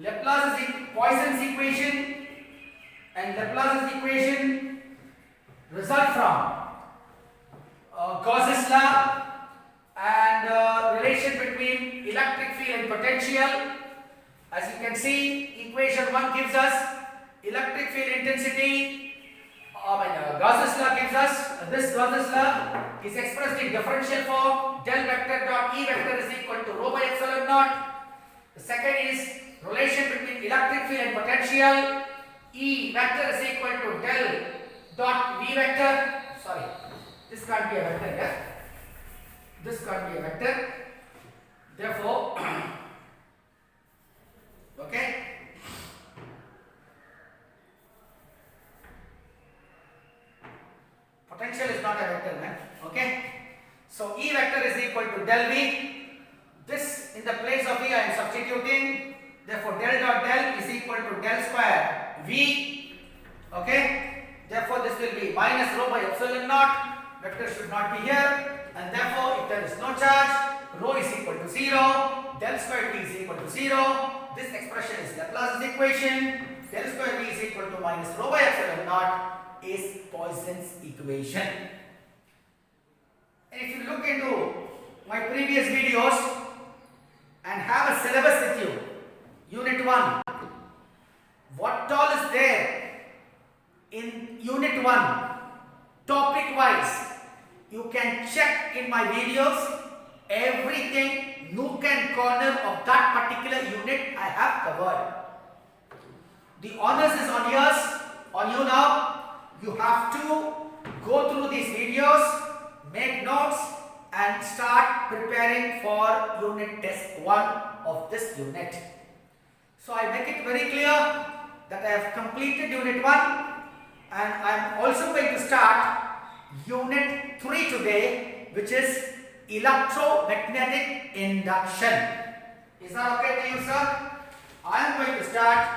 Poisson's equation and Laplace's equation result from Gauss's law and relation between electric field and potential. As you can see, equation 1 gives us electric field intensity. Gauss's law gives us this. Gauss's law is expressed in differential form. Del vector dot E vector is equal to rho by epsilon naught. The second is relation between electric field and potential. E vector is equal to del dot V vector. Sorry, this can't be a vector here. This can't be a vector. Therefore, okay. Potential is not a vector, man. Okay. So E vector is equal to del V. This in the place of V I am substituting. Therefore, del dot del is equal to del square V. Okay. Therefore, this will be minus rho by epsilon naught. Vector should not be here. And therefore, if there is no charge, rho is equal to 0. Del square V is equal to 0. This expression is Laplace's equation. Del square V is equal to minus rho by epsilon naught is Poisson's equation. And if you look into my previous videos and have a syllabus with you, Unit 1, what all is there in Unit 1, topic wise, you can check in my videos, everything, nook and corner of that particular unit I have covered. The honors is on you now. You have to go through these videos, make notes and start preparing for unit test 1 of this unit. So I make it very clear that I have completed unit 1 and I am also going to start unit 3 today, which is electromagnetic induction. Is that okay to you, sir? I am going to start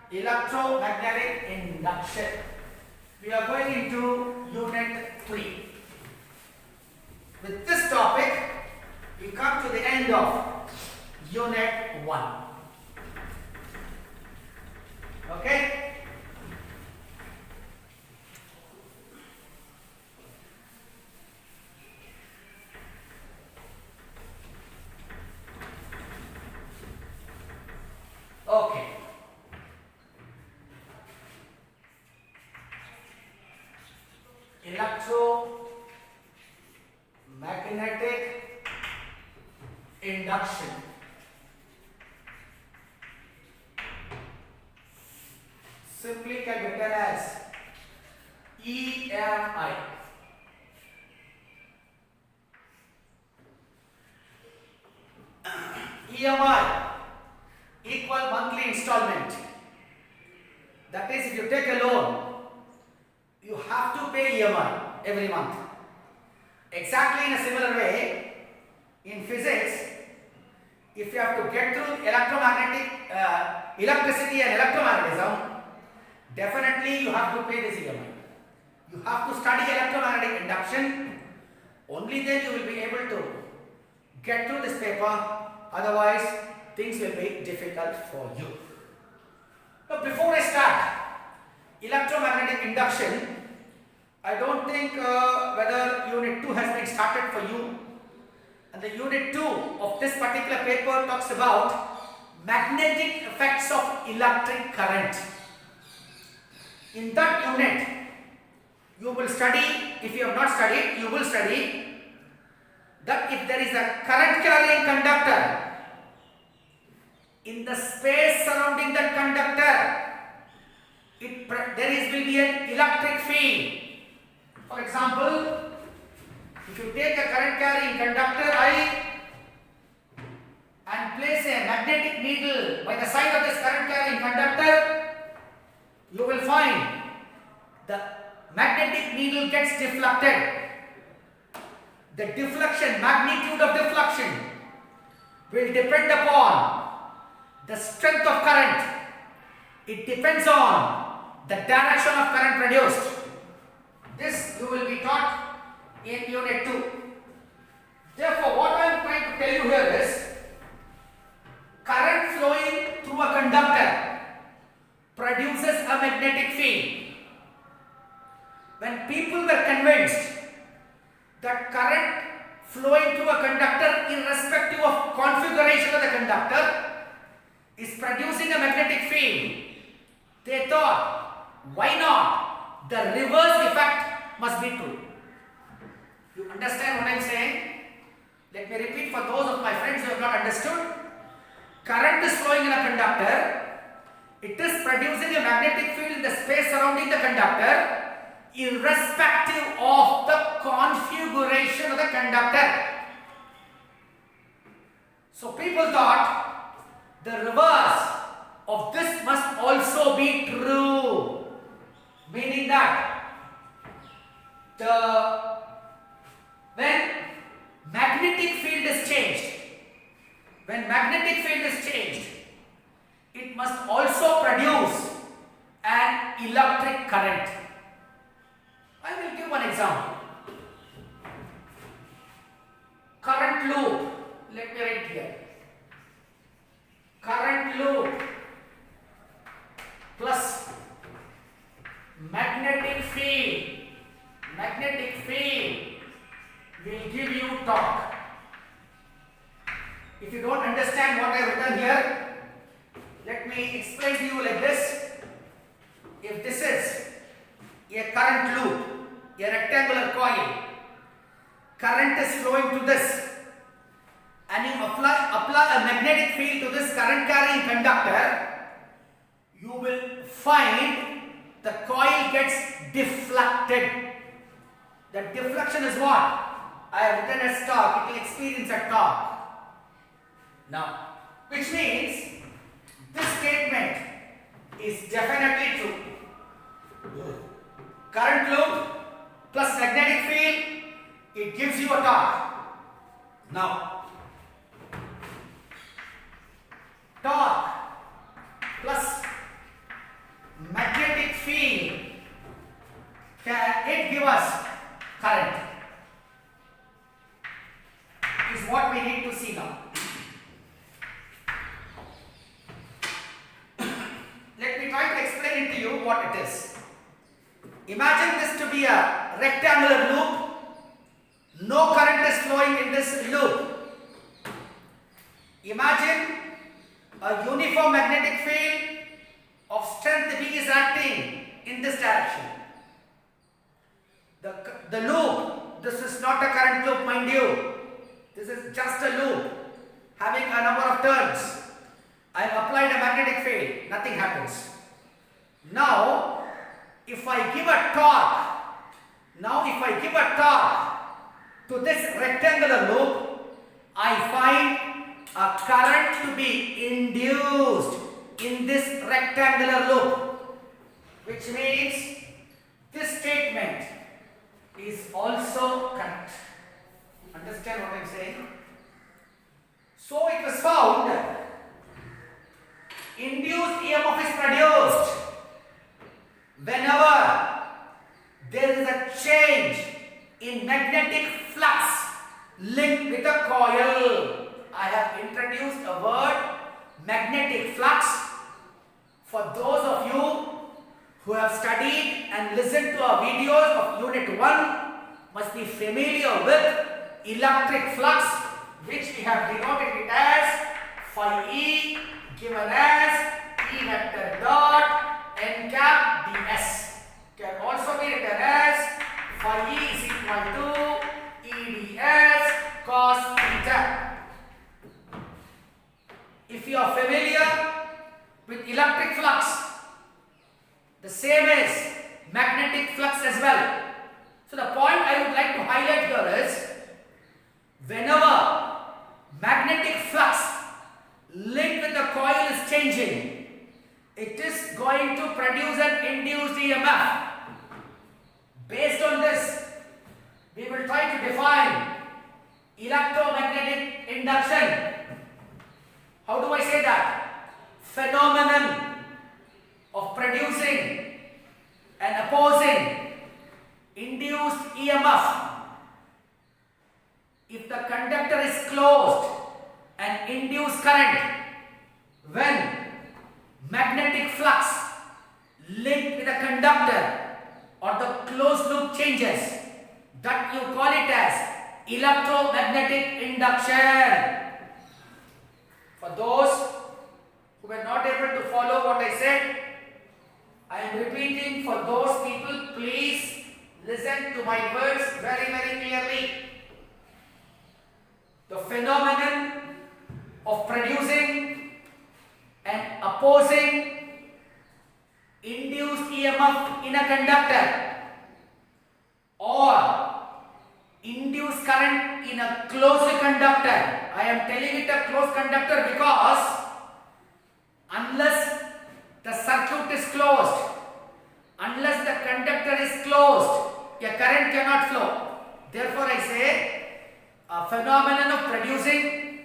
electromagnetic induction. We are going into unit 3. With this topic, we come to the end of unit 1. Okay? Okay. Electromagnetic induction. Simply can be written as EMI. EMI equal monthly installment. That is, if you take a loan, you have to pay EMI every month. Exactly in a similar way, in physics, if you have to get through electricity and electromagnetism, definitely you have to pay this EMI. You have to study electromagnetic induction. Only then you will be able to get through this paper. Otherwise, things will be difficult for you. But before I start electromagnetic induction, I don't think whether unit 2 has been started for you. And the unit 2 of this particular paper talks about magnetic effects of electric current. In that unit, you will study, if you have not studied, you will study that if there is a current carrying conductor, in the space surrounding that conductor, will be an electric field. For example, if you take a current carrying conductor I and place a magnetic needle by the side of this current carrying conductor, you will find the magnetic needle gets deflected. The deflection, magnitude of deflection will depend upon the strength of current. It depends on the direction of current produced. This you will be taught in unit 2. Therefore, what I am trying to tell you here is current flowing through a conductor current flowing through a conductor irrespective of configuration of the conductor is producing a magnetic field. They thought, why not? The reverse effect must be true. You understand what I am saying? Let me repeat for those of my friends who have not understood. Current is flowing in a conductor. It is producing a magnetic field in the space surrounding the conductor irrespective of the configuration of the conductor. So people thought the reverse of this must also be true, meaning that when magnetic field is changed, it must also produce an electric current. I will give one example. Current loop. Let me write here. Current loop plus magnetic field. Magnetic field will give you torque. If you don't understand what I have written here, let me explain to you like this. If this is a current loop, a rectangular coil, current is flowing to this, and you apply a magnetic field to this current carrying conductor, you will find the coil gets deflected. The deflection is what? I have written as torque. It will experience a torque. Now, which means this statement is definitely true. Current loop plus magnetic field, it gives you a torque. Now, torque plus magnetic field, can it give us current? Is what we need to see now. Let me try to explain it to you what it is. Imagine this to be a rectangular loop. No current is flowing in this loop. Imagine a uniform magnetic field of strength B is acting in this direction. The loop, this is not a current loop, mind you. This is just a loop having a number of turns. I have applied a magnetic field, nothing happens. Now, if I give a torque to this rectangular loop, I find a current to be induced in this rectangular loop, which means this statement is also correct. Understand what I am saying? So it was found induced EMF is produced whenever there is a change in magnetic flux linked with a coil. I have introduced a word magnetic flux. For those of you who have studied and listened to our videos of Unit 1 must be familiar with electric flux, which we have denoted it as phi E given as E vector dot n cap ds. Can also be written as phi E is equal to E ds cos theta. If you are familiar with electric flux, the same is magnetic flux as well. So the point I would like to highlight here is, whenever magnetic flux linked with the coil is changing, it is going to produce an induced EMF. Based on this, we will try to define electromagnetic induction. How do I say that? Phenomenon of producing and opposing induced EMF. If the conductor is closed and induced current, when magnetic flux linked with the conductor or the closed loop changes, that you call it as electromagnetic induction. For those who were not able to follow what I said, I am repeating. For those people, please listen to my words very clearly. The phenomenon of producing and opposing induced EMF in a conductor or induced current in a closed conductor. I am telling it a closed conductor because unless the circuit is closed, unless the conductor is closed, a current cannot flow. Therefore, I say a phenomenon of producing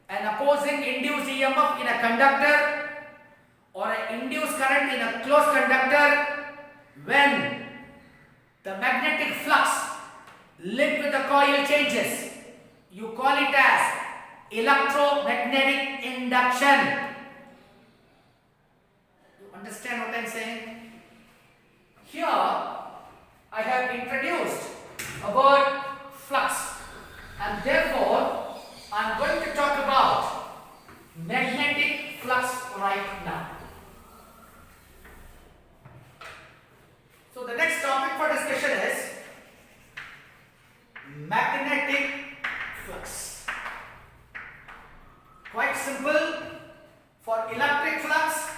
and opposing induced EMF in a conductor or an induced current in a closed conductor when the magnetic flux linked with the coil changes. You call it as electromagnetic induction. You understand what I am saying? Here I have introduced a word flux, and therefore I am going to talk about magnetic flux right now. So the next topic for discussion is magnetic flux. Quite simple. For electric flux,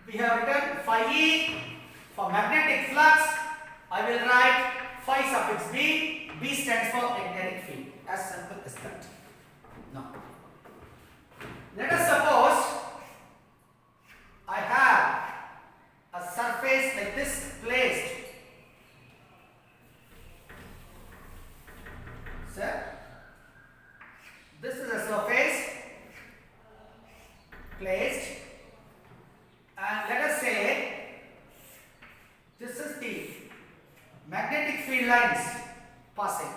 we have written phi E. For magnetic flux, I will write phi suffix B. B stands for magnetic field. As simple as that. Now, let us suppose I have a surface like this placed. Sir, this is a surface placed, and let us say this is the magnetic field lines passing,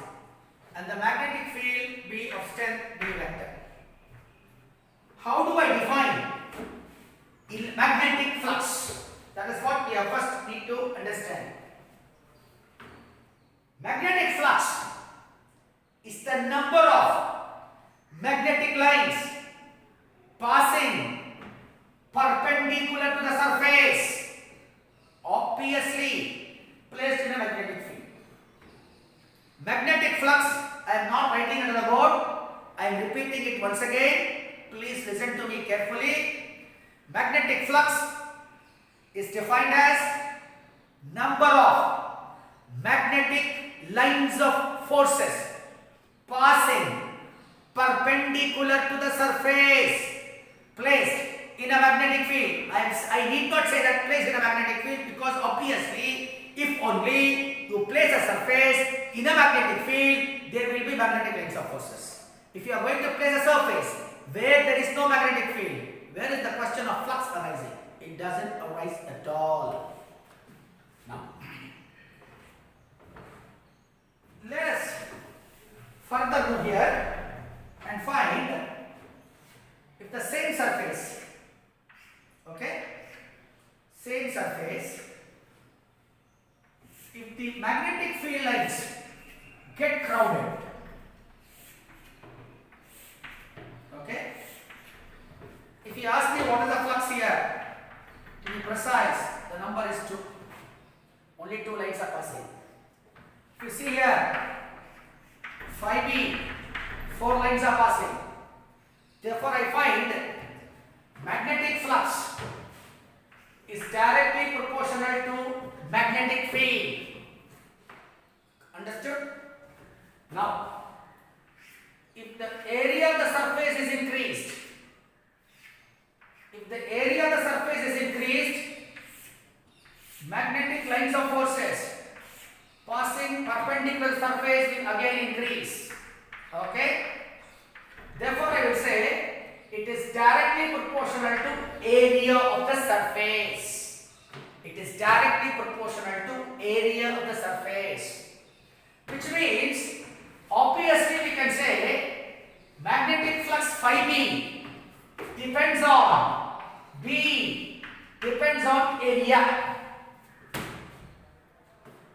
and the magnetic field be of strength B vector. How do I define magnetic flux? That is what we first need to understand. Magnetic flux is the number of magnetic lines passing perpendicular to the surface, obviously placed in a magnetic field. Magnetic flux, I am not writing it on the board, I am repeating it once again. Please listen to me carefully. Magnetic flux is defined as number of magnetic lines of forces passing perpendicular to the surface placed in a magnetic field. I need not say that placed in a magnetic field, because obviously if only you place a surface in a magnetic field, there will be magnetic lines of forces. If you are going to place a surface where there is no magnetic field, where is the question of flux arising? It doesn't arise at all. Now, let us further move here and find if the same surface, okay, same surface, if the magnetic field lines get crowded, okay, if you ask me what is the flux here, to be precise, the number is 2. Only 2 lines are passing. If you see here, phi B, 4 lines are passing. Therefore, I find magnetic flux is directly proportional to magnetic field. Understood? Now, if the area of the surface is increased, magnetic lines of forces passing perpendicular surface will again increase. Okay? Therefore, I will say it is directly proportional to area of the surface. It is directly proportional to area of the surface. Which means, obviously we can say magnetic flux phi B depends on area.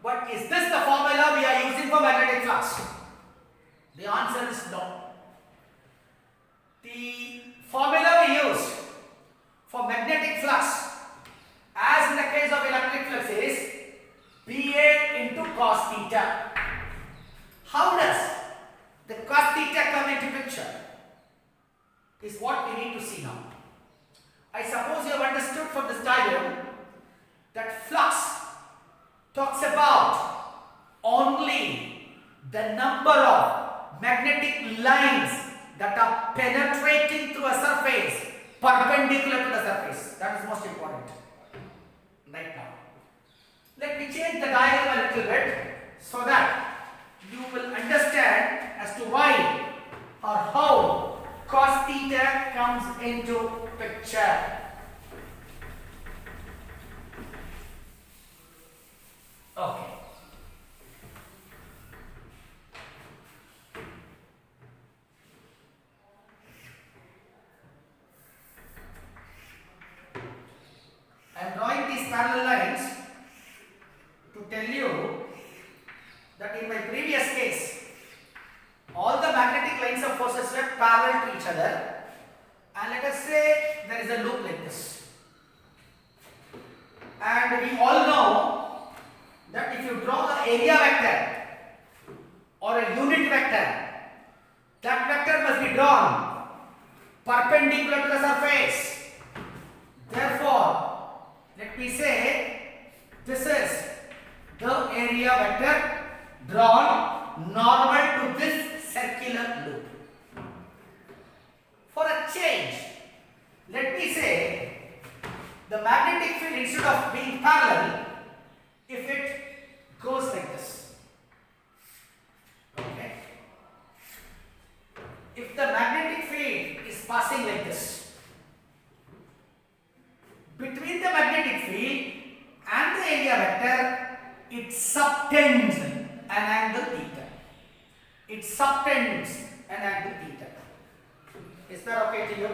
But is this the formula we are using for magnetic flux? is known. The formula we use for magnetic flux, as in the case of electric flux, is BA into cos theta. How does the cos theta come into picture? Is what we need to see now. I suppose you have understood from this diagram that flux talks about only the number of magnetic lines that are penetrating through a surface perpendicular to the surface. That is most important right now. Let me change the diagram a little bit so that you will understand as to why or how cos theta comes into picture. Okay. I am drawing these parallel lines to tell you that in my previous case, all the magnetic lines of forces were parallel to each other, and let us say there is a loop like this. And we all know that if you draw the area vector or a unit vector, that vector must be drawn perpendicular to the surface. Therefore, let me say this is the area vector drawn normal to this circular loop. For a change, let me say the magnetic field, instead of being parallel, if it goes like this, okay, if the magnetic field is passing like this, between the magnetic field and the area vector, it subtends an angle theta. It subtends an angle theta. Is that okay to you?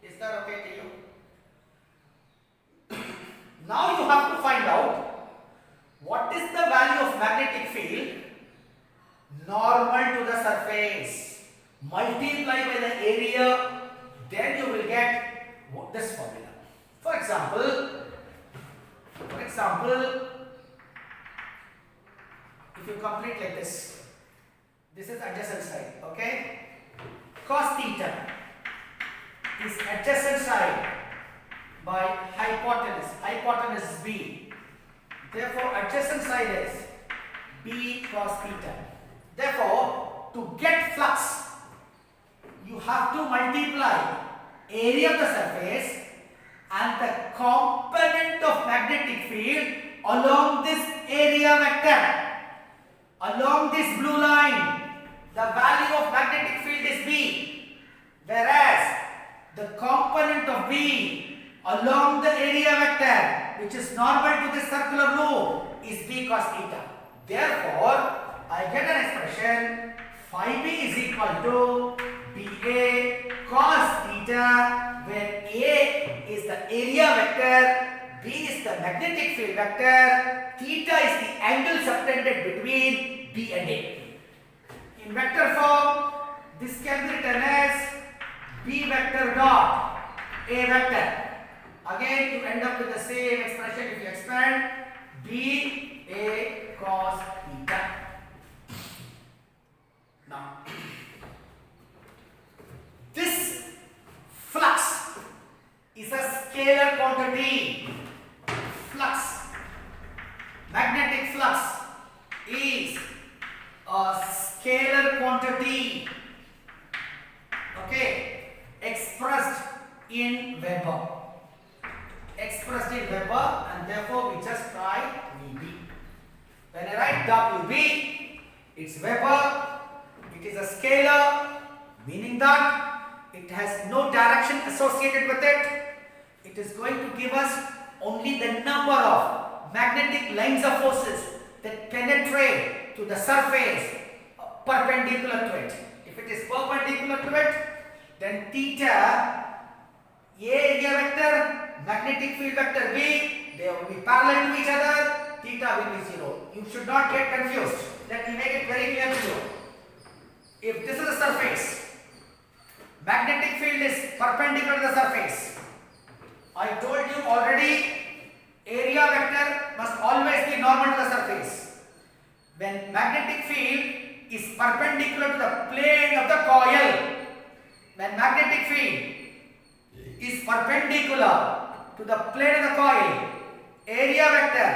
Is that okay to you? Now you have to find out what is the value of magnetic field normal to the surface. Multiply by the area, then you will get this formula. For example, if you complete like this is adjacent side, okay? Cos theta is adjacent side by hypotenuse is B. Therefore, adjacent side is B cos theta. Therefore, to get flux, you have to multiply area of the surface and the component of magnetic field along this area vector. Along this blue line, the value of magnetic field is B, whereas the component of B along the area vector, which is normal to this circular loop, is B cos theta. Therefore, I get an expression phi B is equal to BA cos theta, where A is the area vector, B is the magnetic field vector, theta is the angle subtended between B and A. In vector form, this can be written as B vector dot A vector. Again, you end up with the same expression if you expand B A cos theta. Now, this flux is a scalar quantity. Flux, magnetic flux is a scalar quantity, okay, expressed in Weber. And therefore we just write Vb. When I write Wb, it's Weber, it is a scalar, meaning that it has no direction associated with it. It is going to give us only the number of magnetic lines of forces that penetrate to the surface perpendicular to it. If it is perpendicular to it, then theta, A area vector, magnetic field vector B, they will be parallel to each other, theta will be 0. You should not get confused. Let me make it very clear to you. If this is a perpendicular to the surface. I told you already, area vector must always be normal to the surface. When magnetic field is perpendicular to the plane of the coil, when magnetic field is perpendicular to the plane of the coil, area vector,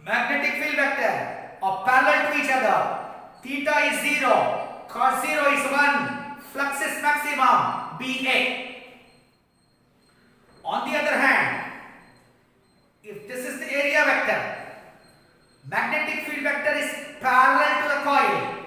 magnetic field vector are parallel to each other. Theta is 0, cos 0 is 1, flux is maximum, BA. On the other hand, if this is the area vector, magnetic field vector is parallel to the coil,